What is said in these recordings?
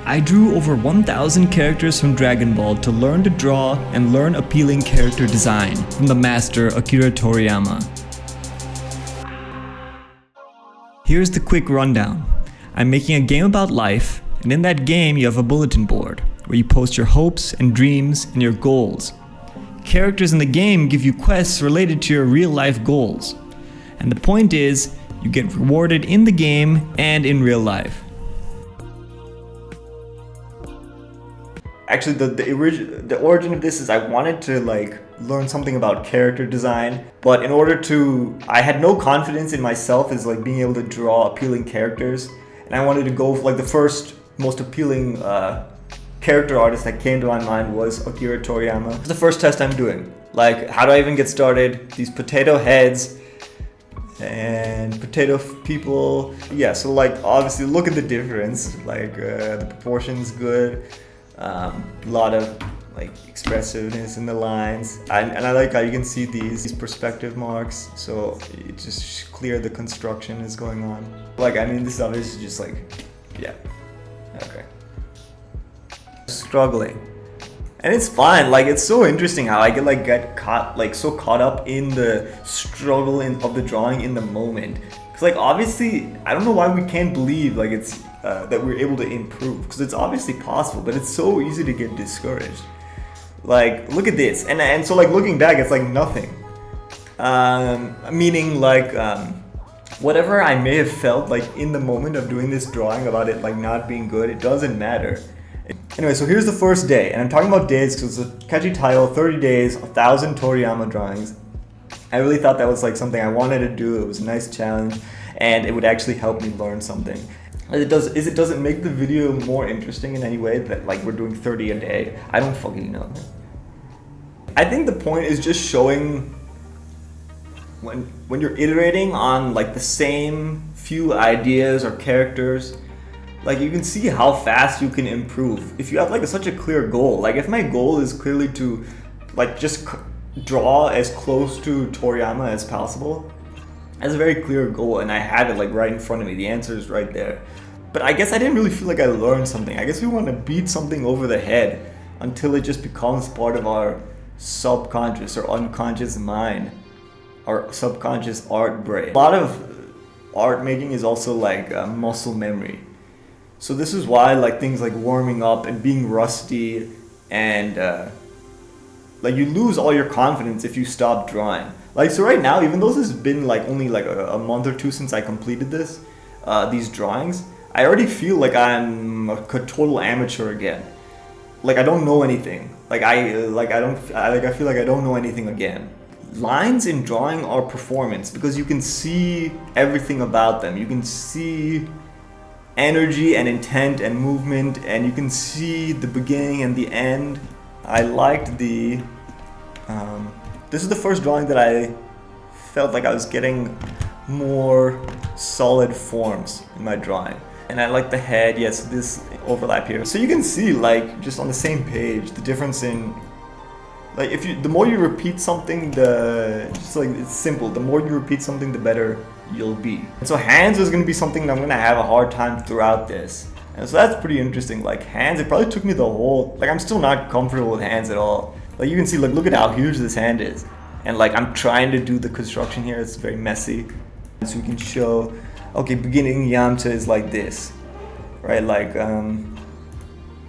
I drew over 1,000 characters from Dragon Ball to learn to draw and learn appealing character design from the master Akira Toriyama. Here's the quick rundown. I'm making a game about life, and in that game you have a bulletin board where you post your hopes and dreams and your goals. Characters in the game give you quests related to your real life goals. And the point is, you get rewarded in the game and in real life. Actually, the origin of this is I wanted to learn something about character design, but in order to, I had no confidence in myself as being able to draw appealing characters, and I wanted to go for the first most appealing character artist that came to my mind was Akira Toriyama. It's the first test I'm doing. How do I even get started? These potato heads and potato people. Yeah, so obviously look at the difference. The proportion's good. A lot of expressiveness in the lines, and I like how you can see these perspective marks, so it's just clear the construction is going on. This is obviously just yeah, okay. Struggling, and it's fine. It's so interesting how I get caught so caught up in the struggle of the drawing in the moment, because obviously I don't know why we can't believe it's that we're able to improve, because it's obviously possible, but it's so easy to get discouraged. Look at this, and so looking back, it's nothing. Meaning whatever I may have felt in the moment of doing this drawing about it not being good, it doesn't matter. Anyway, so here's the first day, and I'm talking about days because it's a catchy title, 30 days, 1,000 Toriyama drawings. I really thought that was something I wanted to do. It was a nice challenge, and it would actually help me learn something. It doesn't make the video more interesting in any way that we're doing 30 a day. I don't fucking know. I think the point is just showing when you're iterating on the same few ideas or characters, you can see how fast you can improve if you have such a clear goal. If my goal is clearly to just draw as close to Toriyama as possible, that's a very clear goal, and I have it right in front of me. The answer is right there. But I guess I didn't really feel I learned something. I guess we want to beat something over the head until it just becomes part of our subconscious or unconscious mind, our subconscious art brain. A lot of art making is also muscle memory. So this is why things warming up and being rusty and you lose all your confidence if you stop drawing. So right now, even though this has been only a month or two since I completed these drawings, I already feel I'm a total amateur again. I don't know anything. I feel I don't know anything again. Lines in drawing are performance because you can see everything about them. You can see energy and intent and movement, and you can see the beginning and the end. I liked the this is the first drawing that I felt I was getting more solid forms in my drawing. And I like the head, yes, this overlap here. So you can see just on the same page the difference in the more you repeat something, it's simple. The more you repeat something, the better you'll be. And so hands is going to be something that I'm going to have a hard time throughout this. And so that's pretty interesting. Hands, it probably took me the whole, I'm still not comfortable with hands at all. You can see, look at how huge this hand is. And I'm trying to do the construction here. It's very messy. So we can show, okay, beginning Yamcha is like this, right?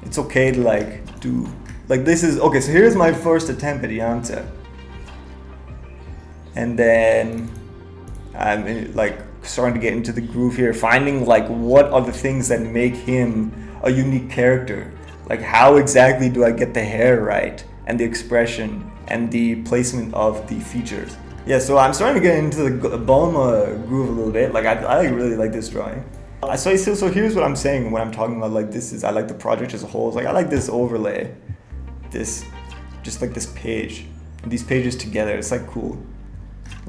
It's okay to do, this is, okay, so here's my first attempt at Yamcha. And then I'm starting to get into the groove here, finding what are the things that make him a unique character. How exactly do I get the hair right, and the expression, and the placement of the features. Yeah, so I'm starting to get into the Bulma groove a little bit. I really like this drawing. So here's what I'm saying when I'm talking about I like the project as a whole. I like this overlay, this page, and these pages together. It's cool.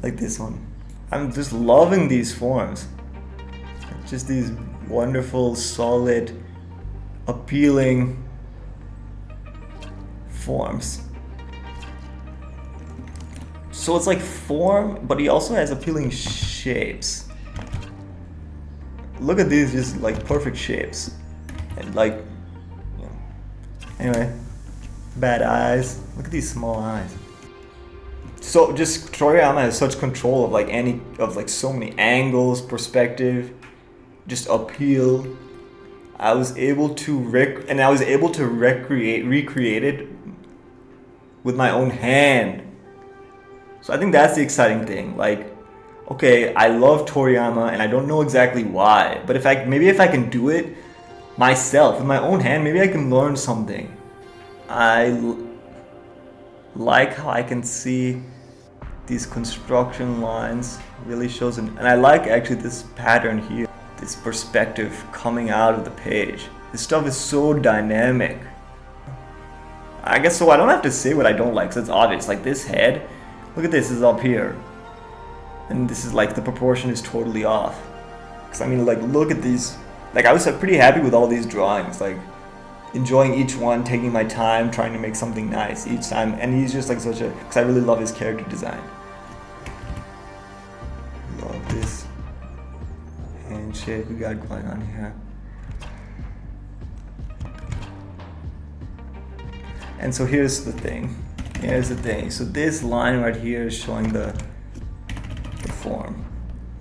This one. I'm just loving these forms. Just these wonderful, solid, appealing forms. So it's form, but he also has appealing shapes. Look at these, just perfect shapes. And Anyway, bad eyes. Look at these small eyes. So just Toriyama has such control of like so many angles, perspective, just appeal. I was able to recreate it with my own hand. So I think that's the exciting thing. Like, okay, I love Toriyama and I don't know exactly why, but if I can do it myself with my own hand, maybe I can learn something. Like how I can see these construction lines really shows, and I like actually this pattern here, this perspective coming out of the page. This stuff is so dynamic. I guess so I don't have to say what I don't like, so it's obvious. Like this head, look at this is up here, and this is like the proportion is totally off. Because I mean, like, look at these. Like, I was pretty happy with all these drawings, like enjoying each one, taking my time, trying to make something nice each time. And he's just like such a, because I really love his character design. Love this handshake we got going on here. And so here's the thing. So this line right here is showing the form.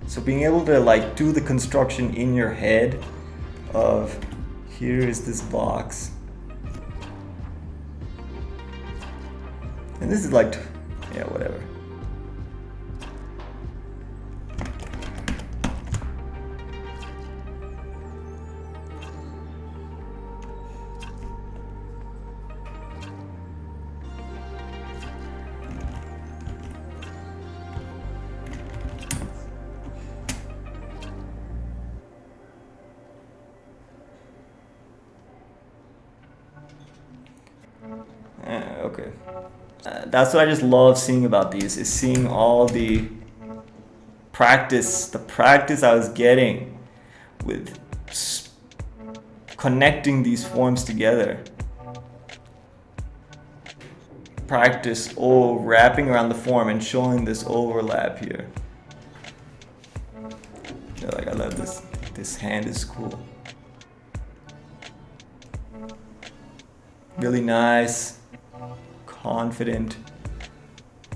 So being able to like do the construction in your head of, here is this box, and this is like, yeah, whatever. Okay. That's what I just love seeing about these, is seeing all the practice I was getting with connecting these forms together. Practice wrapping around the form and showing this overlap here. Yeah, like I love this. This hand is cool. Really nice, confident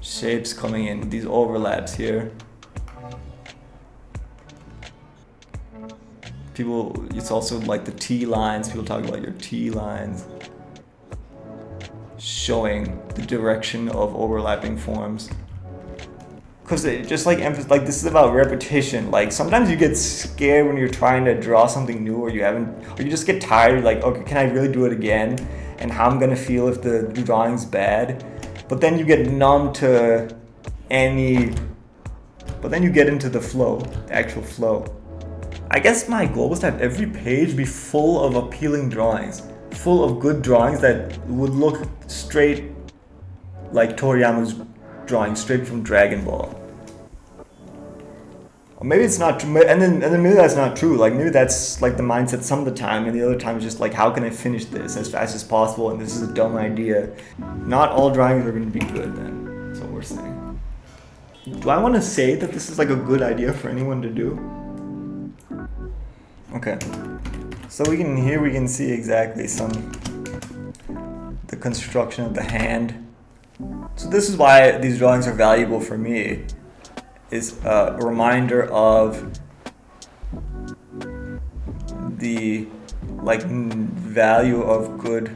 shapes coming in, these overlaps here. People, it's also like the T lines, people talk about your T lines, showing the direction of overlapping forms. Because it just like this is about repetition. Like sometimes you get scared when you're trying to draw something new, or you just get tired, like, okay, can I really do it again? And how I'm gonna feel if the drawing's bad. But then you get numb to but then you get into the flow, the actual flow. I guess my goal was to have every page be full of appealing drawings, full of good drawings that would look straight like Toriyama's drawing, straight from Dragonball. Or maybe it's not true, and then maybe that's not true. Like maybe that's like the mindset some of the time, and the other time is just like, how can I finish this as fast as possible? And this is a dumb idea. Not all drawings are going to be good. Then that's what we're saying. Do I want to say that this is like a good idea for anyone to do? Okay. So we can see exactly the construction of the hand. So this is why these drawings are valuable for me. Is a reminder of the value of good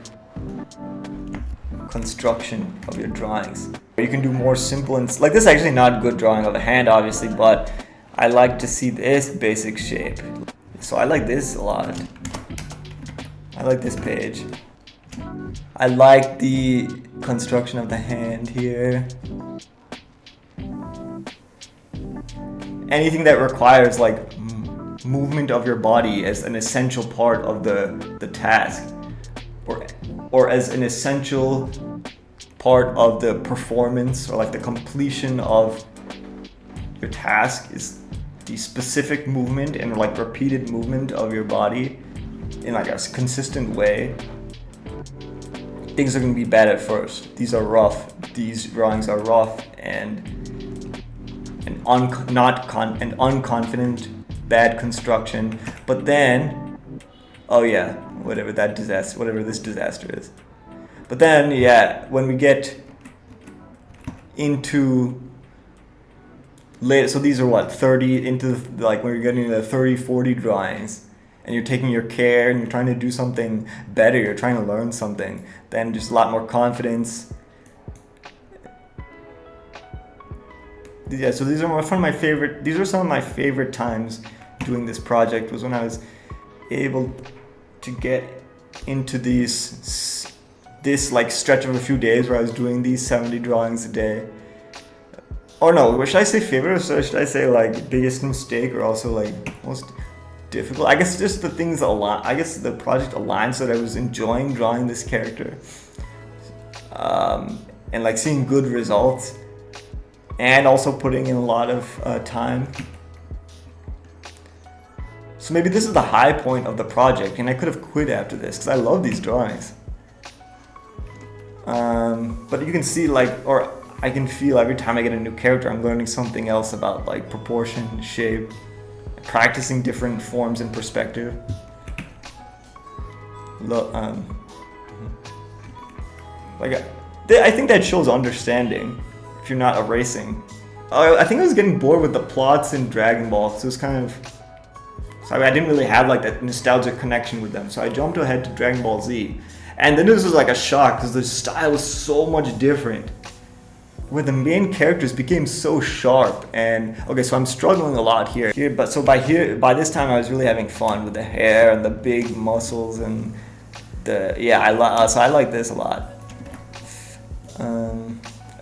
construction of your drawings. You can do more simple and like this is actually not a good drawing of a hand, obviously, but I like to see this basic shape. So I like this a lot. I like this page. I like the construction of the hand here. Anything that requires like movement of your body as an essential part of the task, or as an essential part of the performance, or like the completion of your task, is the specific movement and like repeated movement of your body in like a consistent way. Things are going to be bad at first. These are rough. These drawings are rough and unconfident, bad construction. But then, oh yeah, whatever this disaster is. But then, yeah, when we get into later, so these are what, 30 into like when you're getting into 30, 40 drawings, and you're taking your care and you're trying to do something better, you're trying to learn something, then just a lot more confidence. Yeah, so these are some of my favorite times doing this project, was when I was able to get into this like stretch of a few days where I was doing these 70 drawings a day. Or no, should I say favorite, or should I say like biggest mistake, or also like most difficult? I guess just the things I guess the project aligns so that I was enjoying drawing this character, and like seeing good results, and also putting in a lot of time. So maybe this is the high point of the project, and I could have quit after this because I love these drawings. But you can see or I can feel every time I get a new character, I'm learning something else about like proportion, shape, practicing different forms and perspective. I think that shows understanding if you're not erasing. I think I was getting bored with the plots in Dragon Ball, so it was kind of... So I didn't really have like that nostalgic connection with them, so I jumped ahead to Dragon Ball Z. And then this was like a shock because the style was so much different, where the main characters became so sharp. And okay, so I'm struggling a lot here, but so by this time I was really having fun with the hair and the big muscles and so I like this a lot.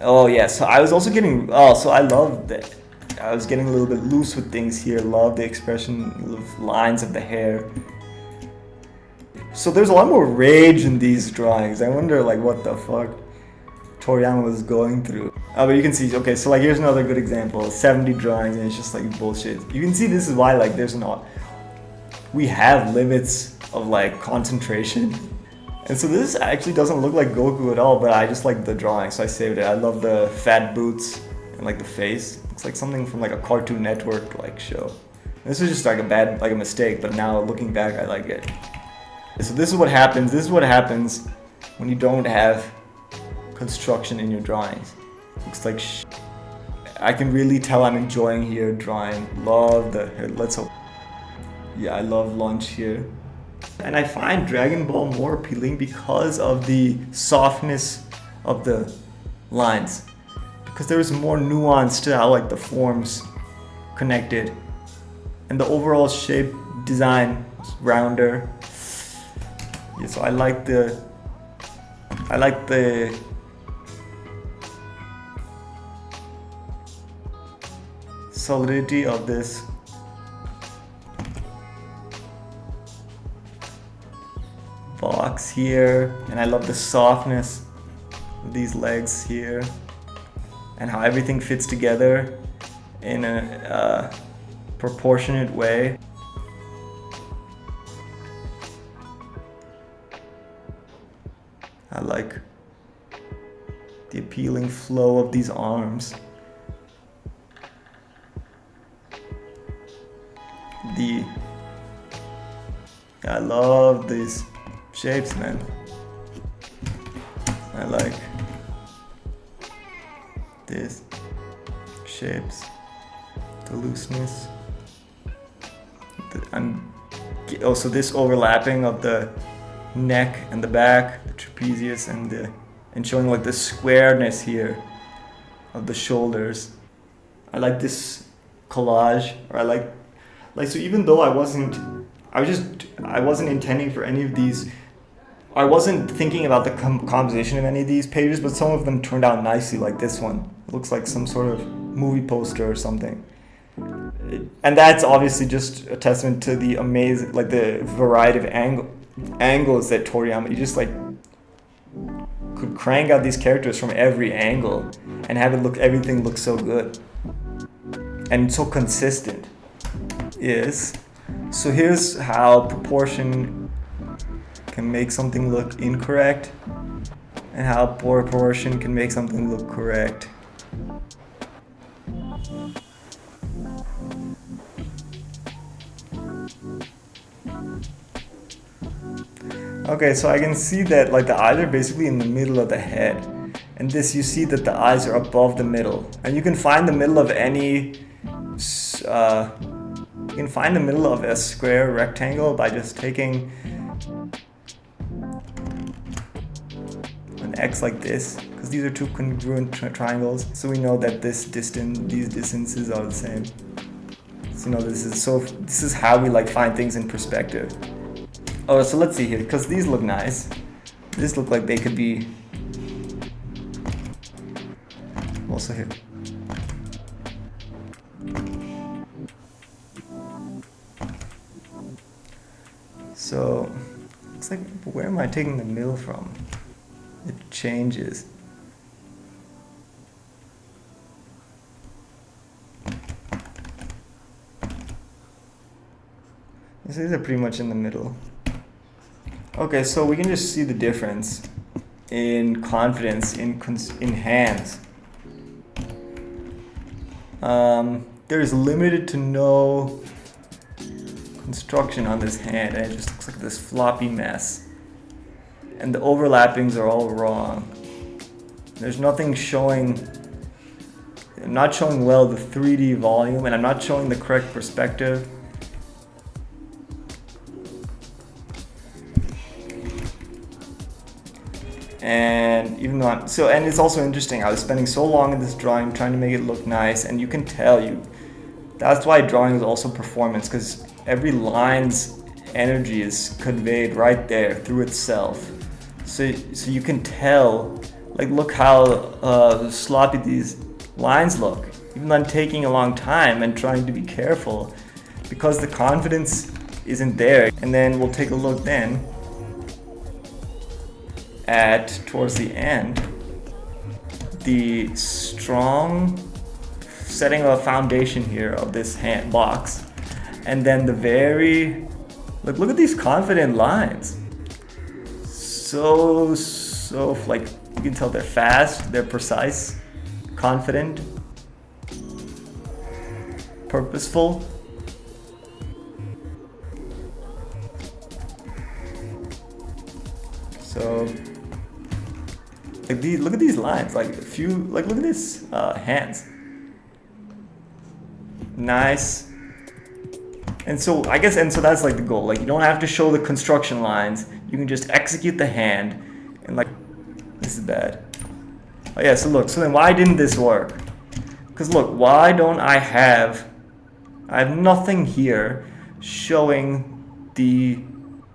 Oh yeah, so I was also getting so I loved that I was getting a little bit loose with things here. Love the expression of lines of the hair. So there's a lot more rage in these drawings. I wonder like what the fuck Toriyama was going through. But you can see, okay, so like here's another good example. 70 drawings and it's just like bullshit. You can see this is why like we have limits of like concentration. And so this actually doesn't look like Goku at all, but I just like the drawing, so I saved it. I love the fat boots and like the face. Looks like something from like a Cartoon Network like show. This was just like a mistake, but now looking back, I like it. So this is what happens. This is what happens when you don't have construction in your drawings. Looks like I can really tell I'm enjoying here drawing. Love the hair. Let's hope. Yeah, I love lunch here. And I find Dragon Ball more appealing because of the softness of the lines. Because there is more nuance to how like the forms connected. And the overall shape design is rounder. Yeah, so I like the solidity of this box here, and I love the softness of these legs here, and how everything fits together in a proportionate way. I like the appealing flow of these arms. I love these shapes, man. I like these shapes, the looseness. Also this overlapping of the neck and the back, the trapezius, and showing like the squareness here of the shoulders. I like this collage, or I like so even though I wasn't intending for any of these, I wasn't thinking about the composition of any of these pages, but some of them turned out nicely, like this one. It looks like some sort of movie poster or something. And that's obviously just a testament to the amazing, like the variety of angles that Toriyama, you just like could crank out these characters from every angle and have everything look so good and so consistent. So here's how proportion can make something look incorrect and how proportion can make something look correct. Okay, so I can see that like the eyes are basically in the middle of the head. And this, you see that the eyes are above the middle. And you can find the middle of any, you can find the middle of a square rectangle by just taking an X like this, because these are two congruent triangles. So we know that these distances are the same. So this is how we like find things in perspective. Oh, so let's see here, because these look nice. These look like they could be also here. So it's like, where am I taking the middle from? It changes. These are pretty much in the middle. Okay, so we can just see the difference in confidence in hands. There's limited to no construction on this hand, and it just looks like this floppy mess. And the overlappings are all wrong. There's nothing showing. I'm not showing well the 3D volume, and I'm not showing the correct perspective. And even though and it's also interesting, I was spending so long in this drawing trying to make it look nice, and you can tell that's why drawing is also performance, because every line's energy is conveyed right there through itself. So you can tell, like, look how sloppy these lines look. Even though I'm taking a long time and trying to be careful, because the confidence isn't there. And then we'll take a look then at, towards the end, the strong setting of a foundation here of this hand box, and then the very, look at these confident lines. So like, you can tell they're fast, they're precise, confident, purposeful. So like look at these lines, like look at this hands. Nice. And so that's like the goal. Like, you don't have to show the construction lines. You can just execute the hand, and like, this is bad. Oh yeah, so then why didn't this work? Because look, why don't I have nothing here showing the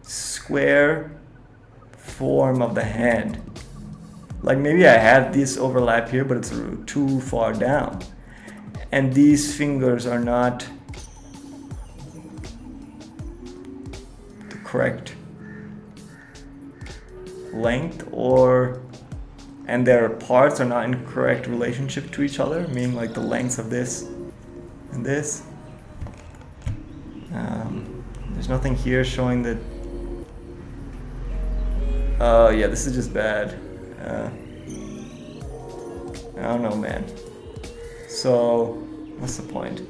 square form of the hand. Like, maybe I have this overlap here, but it's too far down. And these fingers are not the correct length, and their parts are not in correct relationship to each other, meaning like the lengths of this and this. There's nothing here showing that. Oh yeah, this is just bad. I don't know, man. So, what's the point?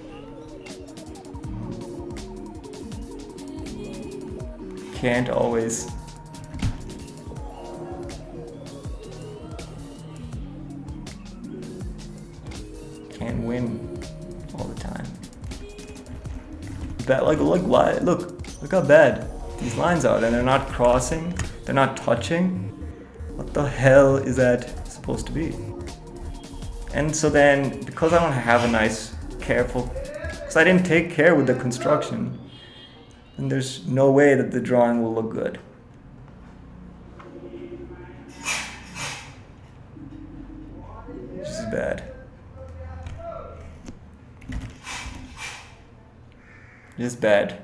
Can't always. Can't win all the time. That, like why? Look how bad these lines are. And they're not crossing. They're not touching. What the hell is that supposed to be? And so then, because I don't have a nice, careful, because I didn't take care with the construction, then there's no way that the drawing will look good. This is bad. This is bad.